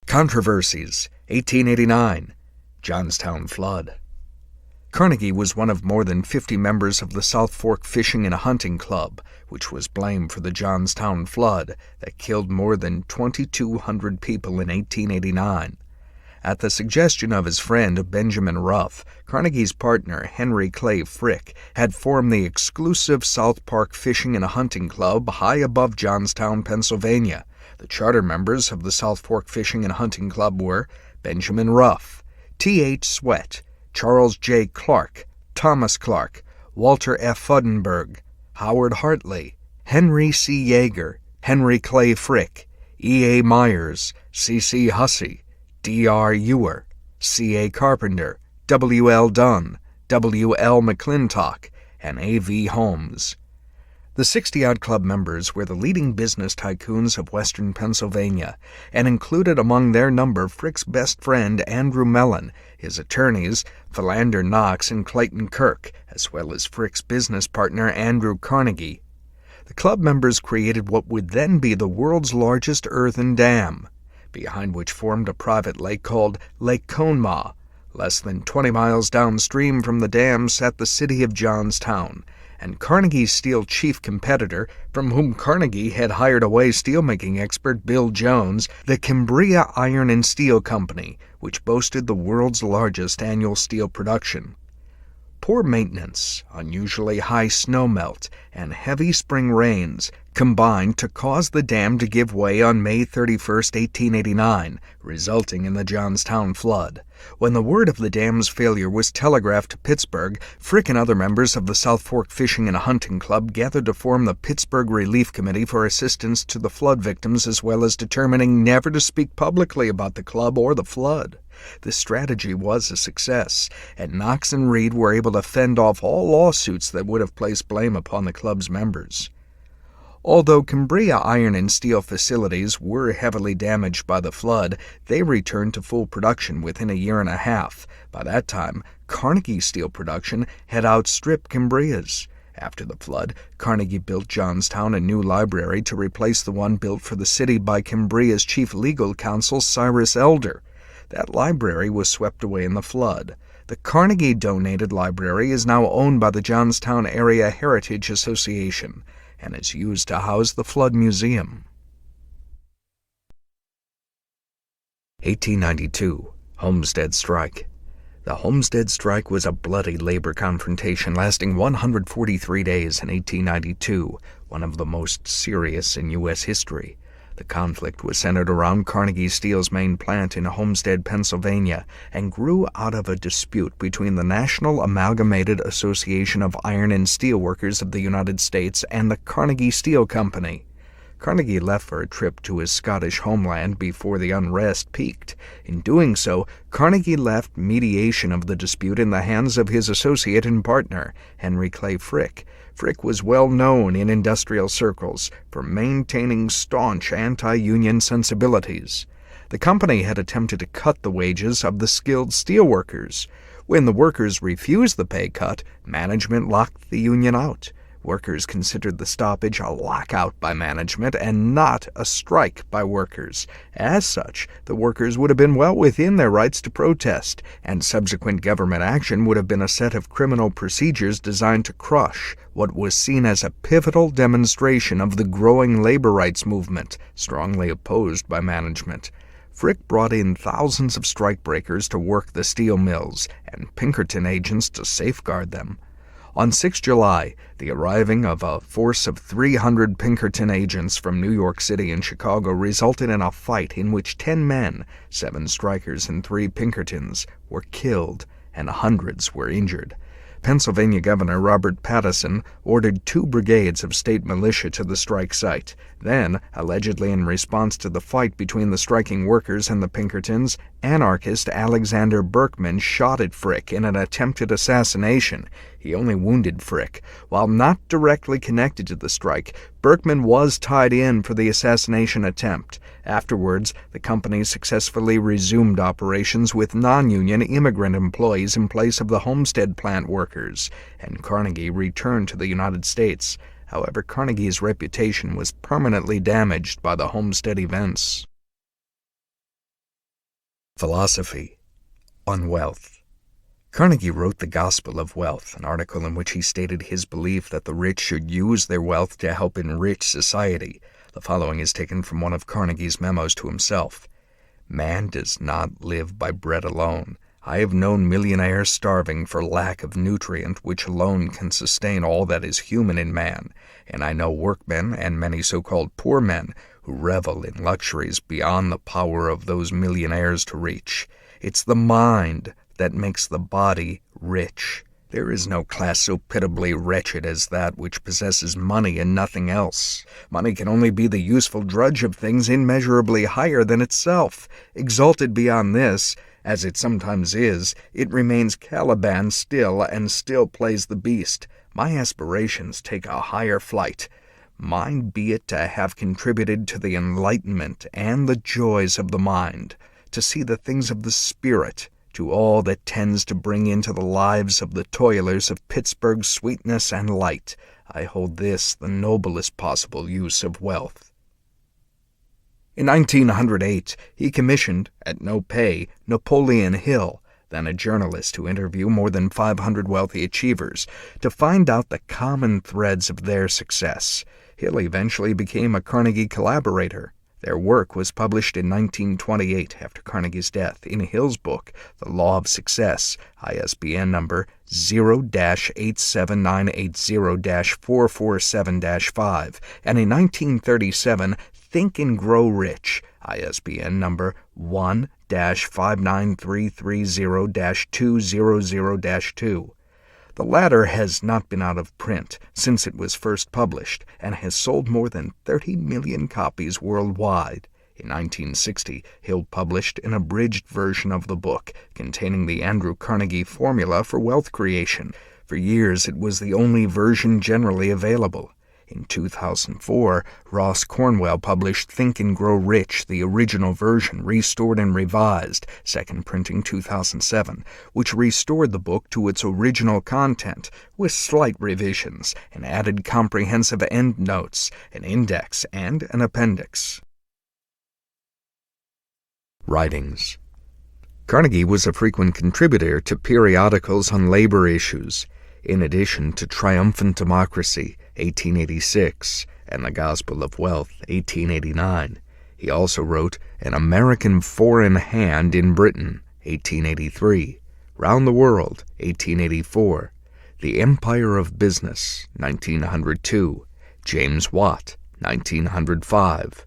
Controversies, 1889, Johnstown Flood. Carnegie was one of more than 50 members of the South Fork Fishing and Hunting Club, which was blamed for the Johnstown flood that killed more than 2,200 people in 1889. At the suggestion of his friend Benjamin Ruff, Carnegie's partner Henry Clay Frick had formed the exclusive South Park Fishing and Hunting Club high above Johnstown, Pennsylvania. The charter members of the South Fork Fishing and Hunting Club were Benjamin Ruff, T.H. Sweat, Charles J. Clark, Thomas Clark, Walter F. Fudenberg, Howard Hartley, Henry C. Yeager, Henry Clay Frick, E. A. Myers, C. C. Hussey, D. R. Ewer, C. A. Carpenter, W. L. Dunn, W. L. McClintock, and A. V. Holmes. The 60-odd club members were the leading business tycoons of western Pennsylvania, and included among their number Frick's best friend Andrew Mellon, his attorneys Philander Knox and Clayton Kirk, as well as Frick's business partner Andrew Carnegie. The club members created what would then be the world's largest earthen dam, behind which formed a private lake called Lake Conemaugh. Less than 20 miles downstream from the dam sat the city of Johnstown, and Carnegie's steel chief competitor, from whom Carnegie had hired away steelmaking expert Bill Jones, the Cambria Iron and Steel Company, which boasted the world's largest annual steel production. Poor maintenance, unusually high snowmelt, and heavy spring rains combined to cause the dam to give way on May 31, 1889, resulting in the Johnstown flood. When the word of the dam's failure was telegraphed to Pittsburgh, Frick and other members of the South Fork Fishing and Hunting Club gathered to form the Pittsburgh Relief Committee for assistance to the flood victims, as well as determining never to speak publicly about the club or the flood. This strategy was a success, and Knox and Reed were able to fend off all lawsuits that would have placed blame upon the club's members. Although Cambria iron and steel facilities were heavily damaged by the flood, they returned to full production within a year and a half. By that time, Carnegie steel production had outstripped Cambria's. After the flood, Carnegie built Johnstown a new library to replace the one built for the city by Cambria's chief legal counsel Cyrus Elder. That library was swept away in the flood. The Carnegie-donated library is now owned by the Johnstown Area Heritage Association and is used to house the Flood Museum. 1892, Homestead Strike. The Homestead Strike was a bloody labor confrontation lasting 143 days in 1892, one of the most serious in U.S. history. The conflict was centered around Carnegie Steel's main plant in Homestead, Pennsylvania, and grew out of a dispute between the National Amalgamated Association of Iron and Steel Workers of the United States and the Carnegie Steel Company. Carnegie left for a trip to his Scottish homeland before the unrest peaked. In doing so, Carnegie left mediation of the dispute in the hands of his associate and partner, Henry Clay Frick. Frick was well known in industrial circles for maintaining staunch anti-union sensibilities. The company had attempted to cut the wages of the skilled steelworkers. When the workers refused the pay cut, management locked the union out. Workers considered the stoppage a lockout by management and not a strike by workers. As such, the workers would have been well within their rights to protest, and subsequent government action would have been a set of criminal procedures designed to crush what was seen as a pivotal demonstration of the growing labor rights movement, strongly opposed by management. Frick brought in thousands of strikebreakers to work the steel mills, and Pinkerton agents to safeguard them. On 6 July, the arriving of a force of 300 Pinkerton agents from New York City and Chicago resulted in a fight in which 10 men, 7 strikers and 3 Pinkertons, were killed and hundreds were injured. Pennsylvania Governor Robert Pattison ordered 2 brigades of state militia to the strike site. Then, allegedly in response to the fight between the striking workers and the Pinkertons, anarchist Alexander Berkman shot at Frick in an attempted assassination. He only wounded Frick. While not directly connected to the strike, Berkman was tied in for the assassination attempt. Afterwards, the company successfully resumed operations with non-union immigrant employees in place of the Homestead plant workers, and Carnegie returned to the United States. However, Carnegie's reputation was permanently damaged by the Homestead events. Philosophy on Wealth. Carnegie wrote The Gospel of Wealth, an article in which he stated his belief that the rich should use their wealth to help enrich society. The following is taken from one of Carnegie's memos to himself. Man does not live by bread alone. I have known millionaires starving for lack of nutrient which alone can sustain all that is human in man, and I know workmen and many so-called poor men who revel in luxuries beyond the power of those millionaires to reach. It's the mind that makes the body rich. There is no class so pitiably wretched as that which possesses money and nothing else. Money can only be the useful drudge of things immeasurably higher than itself. Exalted beyond this, as it sometimes is, it remains Caliban still and still plays the beast. My aspirations take a higher flight. Mine be it to have contributed to the enlightenment and the joys of the mind, to see the things of the spirit, to all that tends to bring into the lives of the toilers of Pittsburgh sweetness and light. I hold this the noblest possible use of wealth. In 1908, he commissioned, at no pay, Napoleon Hill, then a journalist, to interview more than 500 wealthy achievers to find out the common threads of their success. Hill eventually became a Carnegie collaborator. Their work was published in 1928 after Carnegie's death in Hill's book, The Law of Success, ISBN number 0-87980-447-5, and in 1937, Think and Grow Rich, ISBN number 1-59330-200-2. The latter has not been out of print since it was first published and has sold more than 30 million copies worldwide. In 1960, Hill published an abridged version of the book containing the Andrew Carnegie formula for wealth creation. For years, it was the only version generally available. In 2004, Ross Cornwell published Think and Grow Rich, the original version, restored and revised, second printing 2007, which restored the book to its original content with slight revisions and added comprehensive endnotes, an index, and an appendix. Writings. Carnegie was a frequent contributor to periodicals on labor issues. In addition to Triumphant Democracy, 1886, and The Gospel of Wealth, 1889, he also wrote An American Foreign Hand in Britain, 1883, Round the World, 1884, The Empire of Business, 1902, James Watt, 1905,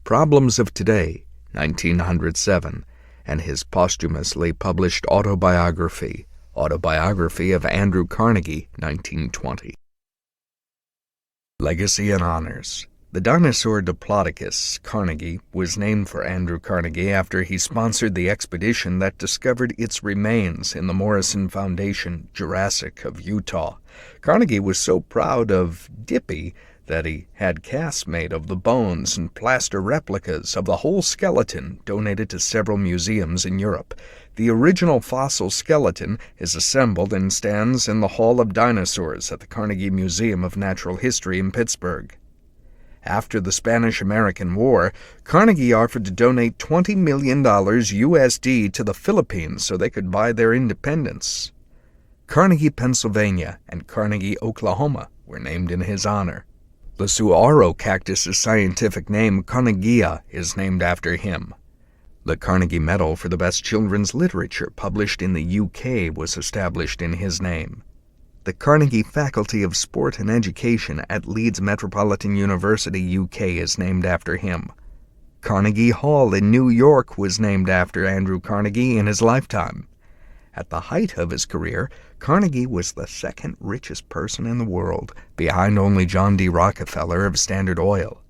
Problems of Today, 1907, and his posthumously published autobiography, Autobiography of Andrew Carnegie, 1920. Legacy and Honors. The dinosaur Diplodocus, Carnegie, was named for Andrew Carnegie after he sponsored the expedition that discovered its remains in the Morrison Foundation, Jurassic of Utah. Carnegie was so proud of Dippy that he had casts made of the bones and plaster replicas of the whole skeleton donated to several museums in Europe. The original fossil skeleton is assembled and stands in the Hall of Dinosaurs at the Carnegie Museum of Natural History in Pittsburgh. After the Spanish-American War, Carnegie offered to donate $20 million USD to the Philippines so they could buy their independence. Carnegie, Pennsylvania, and Carnegie, Oklahoma were named in his honor. The saguaro cactus's scientific name, Carnegia, is named after him. The Carnegie Medal for the Best Children's Literature published in the UK was established in his name. The Carnegie Faculty of Sport and Education at Leeds Metropolitan University, UK is named after him. Carnegie Hall in New York was named after Andrew Carnegie in his lifetime. At the height of his career, Carnegie was the second richest person in the world, behind only John D. Rockefeller of Standard Oil.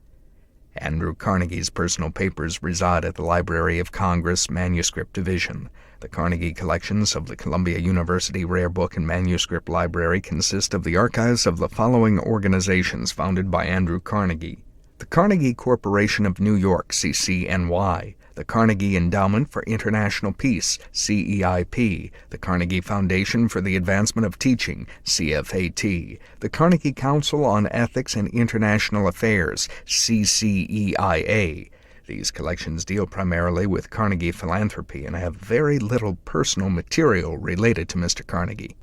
Andrew Carnegie's personal papers reside at the Library of Congress Manuscript Division. The Carnegie collections of the Columbia University Rare Book and Manuscript Library consist of the archives of the following organizations founded by Andrew Carnegie: the Carnegie Corporation of New York, CCNY, the Carnegie Endowment for International Peace, CEIP, the Carnegie Foundation for the Advancement of Teaching, CFAT, the Carnegie Council on Ethics and International Affairs, CCEIA, These collections deal primarily with Carnegie philanthropy and have very little personal material related to Mr. Carnegie.